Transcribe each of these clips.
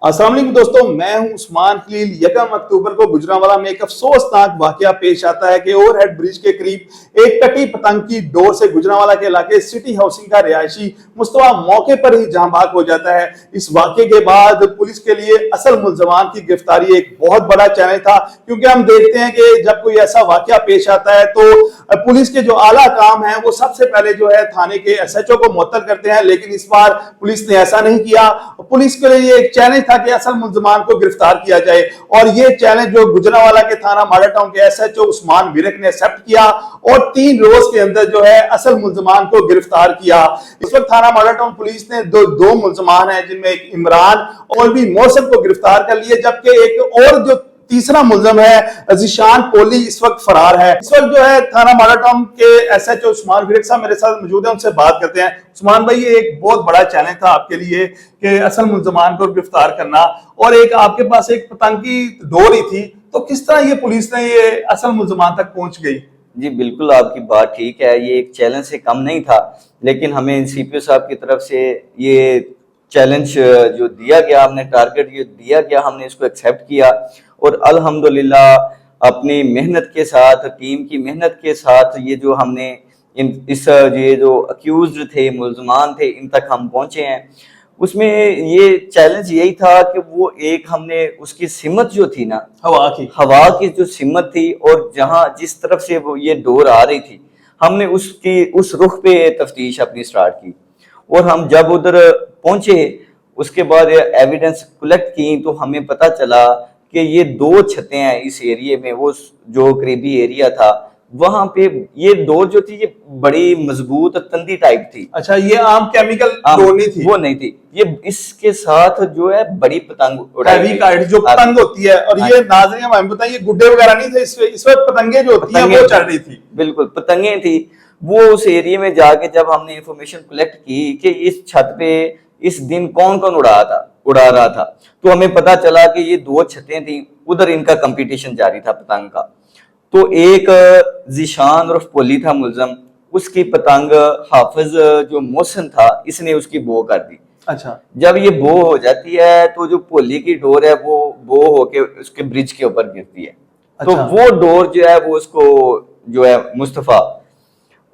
अस्सलाम वालेकुम दोस्तों, मैं हूं उस्मान खलील। 1 अक्टूबर को गुजरांवाला में एक अफसोसनाक वाकया पेश आता है कि ओवरहेड ब्रिज के करीब एक कटी पतंग की डोर से गुजरांवाला के इलाके सिटी हाउसिंग का रिहायशी मुस्तफा मौके पर ही जान बाग हो जाता है। इस वाकये के बाद पुलिस के लिए असल मुल्जमान की गिरफ्तारी एक बहुत बड़ा चैलेंज था, क्योंकि हम देखते हैं कि जब कोई ऐसा वाकया पेश आता है तो पुलिस के जो आला काम है वो सबसे पहले जो है थाने के SHO को मुअत्तल करते हैं, लेकिन इस बार पुलिस ने ऐसा नहीं किया। पुलिस के लिए एक चैलेंज था कि असल मुल्जमान को गिरफ्तार किया जाए, और ये चैलेंज जो गुजरांवाला के थाना मॉडल टाउन के SHO उस्मान विरक ने एक्सेप्ट किया और 3 रोज के अंदर जो है असल मुल्जमान को गिरफ्तार किया। इस वक्त थाना मॉडल टाउन पुलिस ने दो मुल्जमान है, जिनमें एक इमरान और भी मोहसिन को गिरफ्तार कर लिया, जबकि एक और जो तीसरा मुल्जम है ज़ीशान पोली इस वक्त फरार है। इस वक्त जो है थाना मॉडल टाउन के SHO उस्मान विरक साहब मेरे साथ मौजूद है, उनसे बात करते हैं। उस्मान भाई, ये एक बहुत बड़ा चैलेंज था आपके लिए कि असल मुल्जमान को गिरफ्तार करना, और एक आपके पास एक पतंग की डोर ही थी, तो किस तरह ये पुलिस ने ये असल मुल्जमान तक पहुंच गई? जी बिल्कुल, आपकी बात ठीक है। ये एक चैलेंज से कम नहीं था, लेकिन हमें CPO साहब की तरफ से ये चैलेंज जो दिया गया, हमने टारगेट ये दिया गया, हमने इसको एक्सेप्ट किया और अल्हम्दुलिल्लाह अपनी मेहनत के साथ, टीम की मेहनत के साथ ये जो हमने ये जो अक्यूज्ड थे, मुल्जमान थे, इन तक हम पहुंचे हैं। उसमें ये चैलेंज यही था कि वो एक हमने उसकी सिमत जो थी ना, हवा की जो सिमत थी, और जहां जिस तरफ से वो ये डोर आ रही थी, हमने उस रुख पे तफ्तीश अपनी स्टार्ट की। और हम जब उधर पहुंचे, उसके बाद एविडेंस कलेक्ट की, तो हमें पता चला कि ये 2 छतें हैं इस एरिया में। वो जो करीबी एरिया था, वहां पे ये डोर जो थी ये बड़ी मजबूत तंदी टाइप थी। अच्छा, ये आम केमिकल डोर नहीं थी? वो नहीं थी। ये इसके साथ जो है बड़ी पतंग जो पतंग होती है, और ये नाज़रीन हमें बताइए, गुड्डे वगैरह नहीं थे इस वक्त, पतंगे जो होती हैं वो चल रही थी। बिल्कुल पतंगे थी। वो उस एरिया में जाके जब हमने इंफॉर्मेशन कलेक्ट की कि इस छत पे इस दिन कौन कौन उड़ा रहा था, तो हमें पता चला कि ये 2 छतें थी, उधर इनका कंपटीशन जारी था पतंग का। तो एक ज़ीशान और पोली था मुल्जम, उसकी पतंग हाफिज जो मोहसिन था, इसने उसकी बो कर दी। अच्छा, जब ये बो हो जाती है तो जो पोली की डोर है वो बो होके उसके ब्रिज के ऊपर गिरती है। अच्छा। तो वो डोर जो है वो उसको जो है मुस्तफा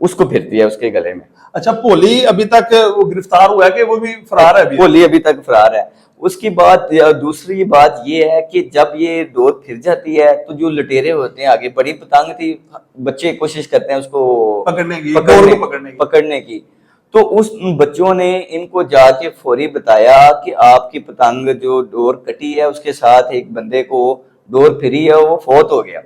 उसको फिरती है उसके गले में। अच्छा, पोली अभी तक वो गिरफ्तार हुआ है कि वो भी फरार है? पोली अभी तक फरार है। उसकी बात, दूसरी बात ये है कि जब ये डोर फिर जाती है तो जो लुटेरे होते हैं, आगे बड़ी पतंग थी, बच्चे कोशिश करते हैं उसको पकड़ने की। तो उस बच्चों ने इनको जाके फौरी बताया कि आपकी पतंग जो डोर कटी है, उसके साथ एक बंदे को डोर फिरी है, वो फौत हो गया।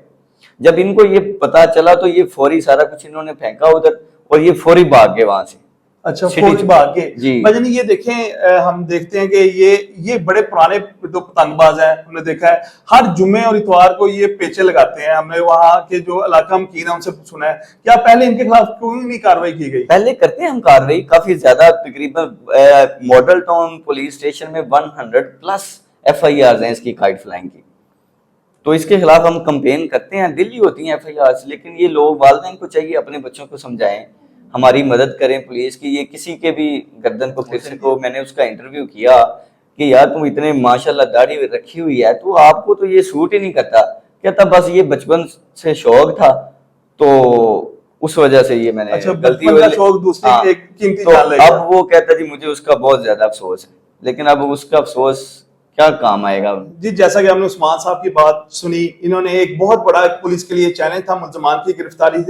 जब इनको ये पता चला तो ये फौरी सारा कुछ इन्होंने फेंका उधर, और ये फौरी भाग गए वहां से। अच्छा, फौज भाग के जी। भाई ये देखें, हम देखते हैं कि ये बड़े पुराने जो पतंगबाज हैं, हमने देखा है हर जुम्मे और इतवार को ये पेचे लगाते हैं। हमने वहां के जो इलाका हम की ना उनसे सुना है, क्या पहले इनके खिलाफ कोई नहीं कार्रवाई की गई? पहले करते हैं हम कार्रवाई काफी ज्यादा, तकरीबन मॉडल टाउन पुलिस स्टेशन में 100+ FIRs हैं इसकी काइट फ्लाइंग की। तो इसके खिलाफ हम कंपेन करते हैं, दिल्ली होती हैं FIRs, लेकिन ये लोग, वालिदैन को चाहिए अपने बच्चों को समझाएं, हमारी मदद करें पुलिस की। ये किसी के भी गर्दन को, किसी को, मैंने उसका इंटरव्यू किया कि यार तुम इतने माशाल्लाह दाढ़ी रखी हुई है, तो आपको तो ये सूट ही नहीं करता। कहता बस ये बचपन से शौक था, तो उस वजह से ये मैंने गलती का शौक दूसरी एक कीमती जान तो अब वो कहता जी मुझे उसका बहुत ज्यादा अफसोस है, लेकिन अब उसका अफसोस क्या काम आएगा जी। जैसा कि हमने उस्मान साहब की बात सुनी, इन्होंने एक बहुत बड़ा पुलिस के लिए चैलेंज था मुल्जमान की गिरफ्तारी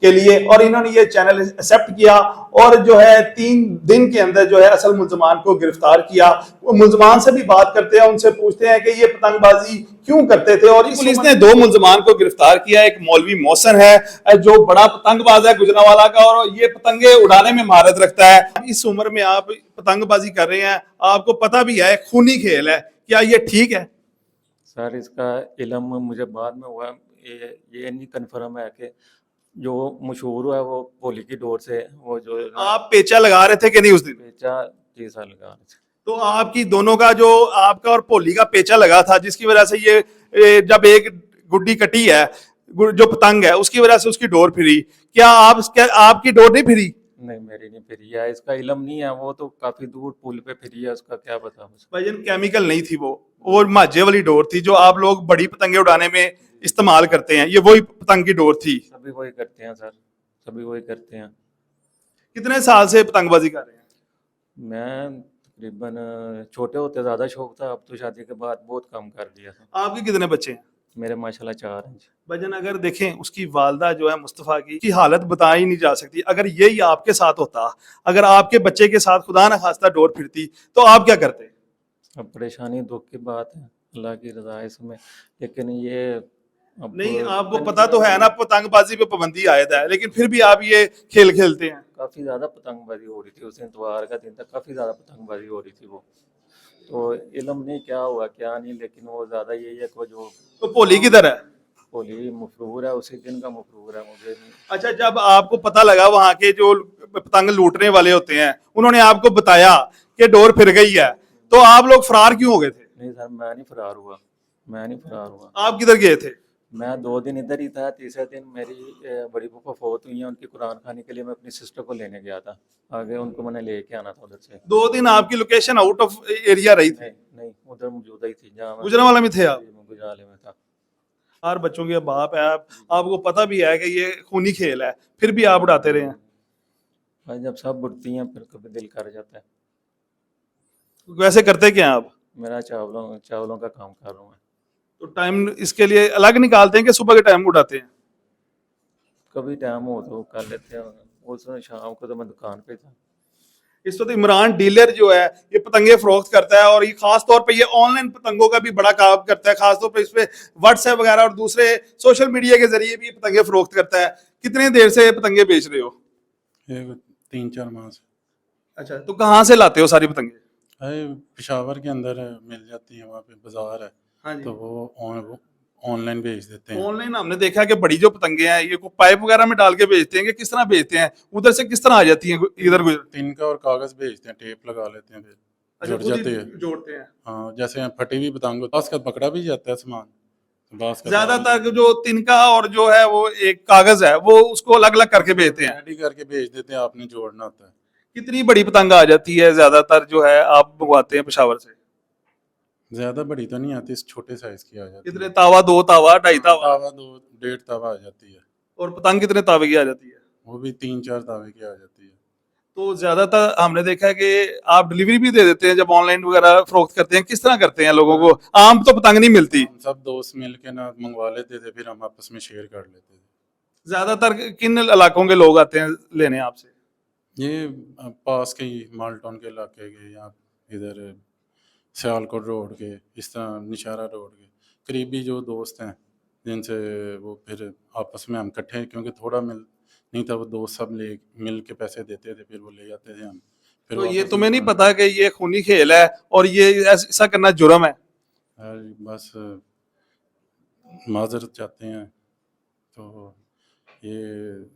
के लिए, और इन्होंने ये चैनल एक्सेप्ट किया और जो है 3 दिन के अंदर जो है असल मुल्जमान को गिरफ्तार किया। वो मुल्जमान से भी बात करते हैं, उनसे पूछते हैं कि ये पतंगबाजी क्यों करते थे, और पुलिस ने 2 मुल्जमान को गिरफ्तार किया। एक मौलवी मोहसिन है जो बड़ा पतंगबाज है गुजरांवाला का, और ये पतंगे उड़ाने में महारत रखता है। इस उम्र में आप पतंगबाजी कर रहे हैं, आपको पता भी है खूनी खेल है, क्या ये ठीक है? सर, इसका इल्म मुझे बाद में हुआ, ये नहीं कन्फर्म है कि जो मशहूर हुआ है वो पोली की डोर से। वो जो आप पेचा लगा रहे थे कि नहीं उस दिन? पेचा जी सर लगा रहे थे। तो आपकी दोनों का, जो आपका और पोली का पेचा लगा था, जिसकी वजह से ये जब एक गुड्डी कटी है, जो पतंग है, उसकी वजह से उसकी डोर फिरी, क्या आपकी डोर नहीं फिरी? नहीं मेरी नहीं फिरी है, इसका इलम नहीं है, वो तो काफी दूर पुल पे फिरी है, उसका क्या पता मुझे। भाईजान केमिकल नहीं थी वो, और माजे वाली डोर थी जो आप लोग बड़ी पतंगे उड़ाने में इस्तेमाल करते हैं, ये वही पतंग की डोर थी। सभी वही करते हैं सर, सभी वही करते हैं। कितने साल से पतंगबाजी कर रहे हैं? मैं तकरीबन छोटे होते ज़्यादा शौक था, अब तो शादी के बाद बहुत कम कर दिया था। आपके कितने बच्चे हैं? मेरे माशाल्लाह 4 हैं जी। भाईजान अगर देखें उसकी वालदा जो है मुस्तफ़ा की हालत बताई नहीं जा सकती। अगर यही आपके साथ होता, अगर आपके बच्चे के साथ खुदा न खास्ता डोर फिरती, तो आप क्या करते? अब परेशानी दुख की बात है, अल्लाह की रज़ा है इसमें, लेकिन ये अब नहीं, आपको पता तो है ना पतंगबाजी पे पाबंदी आयत है, लेकिन फिर भी आप ये खेल खेलते हैं। काफ़ी ज़्यादा पतंगबाजी हो रही थी उस दिन, इतवार का दिन था, काफ़ी ज़्यादा पतंगबाजी हो रही थी वो। तो इल्म नहीं क्या हुआ क्या नहीं, लेकिन वो ज़्यादा यही है कि वो जो तो भोली किधर है? होली मफरूर है, उसी दिन का मफरूर है, मुझे नहीं। अच्छा, जब आपको पता लगा वहां के जो पतंग लूटने वाले होते हैं उन्होंने आपको बताया कि डोर फिर गई है, तो आप लोग फरार क्यों हो गए थे? नहीं सर, मैं नहीं फरार हुआ, मैं नहीं फरार हुआ। आप किधर गए थे? मैं 2 दिन इधर ही था, तीसरे दिन मेरी बड़ी फूफा फौत हुई है, उनकी कुरान खानी के लिए मैं अपनी सिस्टर को लेने गया था, आगे उनको मैंने लेके आना था उधर से। 2 दिन आपकी लोकेशन आउट ऑफ एरिया रही थी? नहीं नहीं, उधर मौजूदा ही थी जहाँ मैं गुजरांवाला में थे आप? गुजराले में था। हर बच्चों के बाप है आप, आपको पता भी है कि ये खूनी खेल है, फिर भी आप उड़ाते रहे हैं। भाई जब सब उड़ती हैं फिर कभी दिल कर जाता है। वैसे करते क्या हैं आप? मेरा चावलों चावलों का काम कर रहा हूँ मैं। तो टाइम इसके लिए अलग निकालते हैं कि सुबह के टाइम उड़ाते हैं? कभी टाइम हो तो कर लेते हैं, उस शाम को तो मैं दुकान पे था। इस वक्त इमरान डीलर जो है ये पतंगे फरोख्त करता है, और ये खास तौर पे ये ऑनलाइन पतंगों का भी बड़ा काम करता है, खास तौर पे इस पे व्हाट्सएप वगैरह और दूसरे सोशल मीडिया के जरिए भी पतंगे फरोख्त करता है। कितने देर से पतंगे बेच रहे हो? ये 3-4 माह से। अच्छा, तो कहाँ से लाते हो सारी पतंगे? अरे पेशावर के अंदर मिल जाती है, वहाँ पे बाजार है, हाँ जी। तो वो ऑनलाइन भेज देते हैं। ऑनलाइन हमने देखा कि बड़ी जो पतंगे हैं ये को पाइप वगैरह में डाल के बेचते हैं, कि किस तरह बेचते हैं, उधर से किस तरह आ जाती हैं इधर गुजर? तिनका और कागज भेजते हैं, टेप लगा लेते हैं, फिर अच्छा, जुड़ खुद ही जाते हैं। जोड़ते हैं। हाँ, जैसे फटी हुई पतंग होती है, बास का पकड़ा भी जाता है सामान, बास का ज्यादातर जो तिनका और जो है वो एक कागज है वो उसको अलग अलग करके बेचते हैं। रेडी करके भेज देते हैं, आपने जोड़ना होता है। कितनी बड़ी पतंग आ जाती है ज्यादातर जो है आप मंगवाते हैं पेशावर से? ज्यादा बड़ी तो नहीं आती, इस छोटे साइज की आ जाती कितने है। तावा, 2 तावा, 2.5 तावा? तावा 2-1.5 तावा आ जाती है। और पतंग कितने तावे की आ जाती है? वो भी 3-4 तावे की आ जाती है। तो ज्यादातर हमने देखा है कि आप डिलीवरी भी दे देते हैं जब ऑनलाइन वगैरह फरोख्त करते हैं, किस तरह करते हैं लोगों को? आम तो पतंग नहीं मिलती। हम सब दोस्त मिल के ना मंगवा लेते थे, फिर हम आपस में शेयर कर लेते थे। ज्यादातर किन इलाकों के लोग आते हैं लेने आपसे? ये पास के ही माल्टन के इलाके के, या इधर सियालकोट रोड के, इस तरह निशारा रोड के करीबी जो दोस्त हैं, जिनसे वो फिर आपस में हम इकट्ठे, क्योंकि थोड़ा मिल नहीं था, वो दोस्त सब ले मिल के पैसे देते थे, फिर वो ले जाते थे हम। फिर तो ये वापस तुम्हें नहीं दुकान- पता कि ये खूनी खेल है और ये ऐसा करना जुर्म है? बस माजरत चाहते हैं, तो ये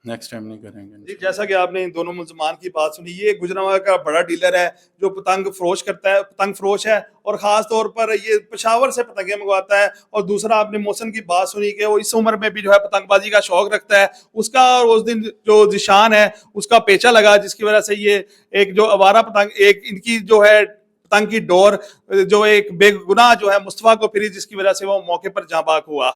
नेक्स्ट टाइम नहीं जी, करेंगे। जैसा कि आपने इन दोनों मुल्जमान की बात सुनी, ये गुजरांवाला का बड़ा डीलर है जो पतंग फरोश करता है, पतंग फरोश है, और खास तौर पर ये पेशावर से पतंगे मंगवाता है। और दूसरा आपने मौसम की बात सुनी कि वो इस उम्र में भी जो है पतंगबाजी का शौक रखता है, उसका और उस दिन जो जिशान है उसका पेचा लगा, जिसकी वजह से ये एक जो आवारा पतंग, एक इनकी जो है पतंग की डोर जो एक बेगुनाह जो है मुस्तफा को फिरी, जिसकी वजह से वो मौके पर जाँ बाक हुआ।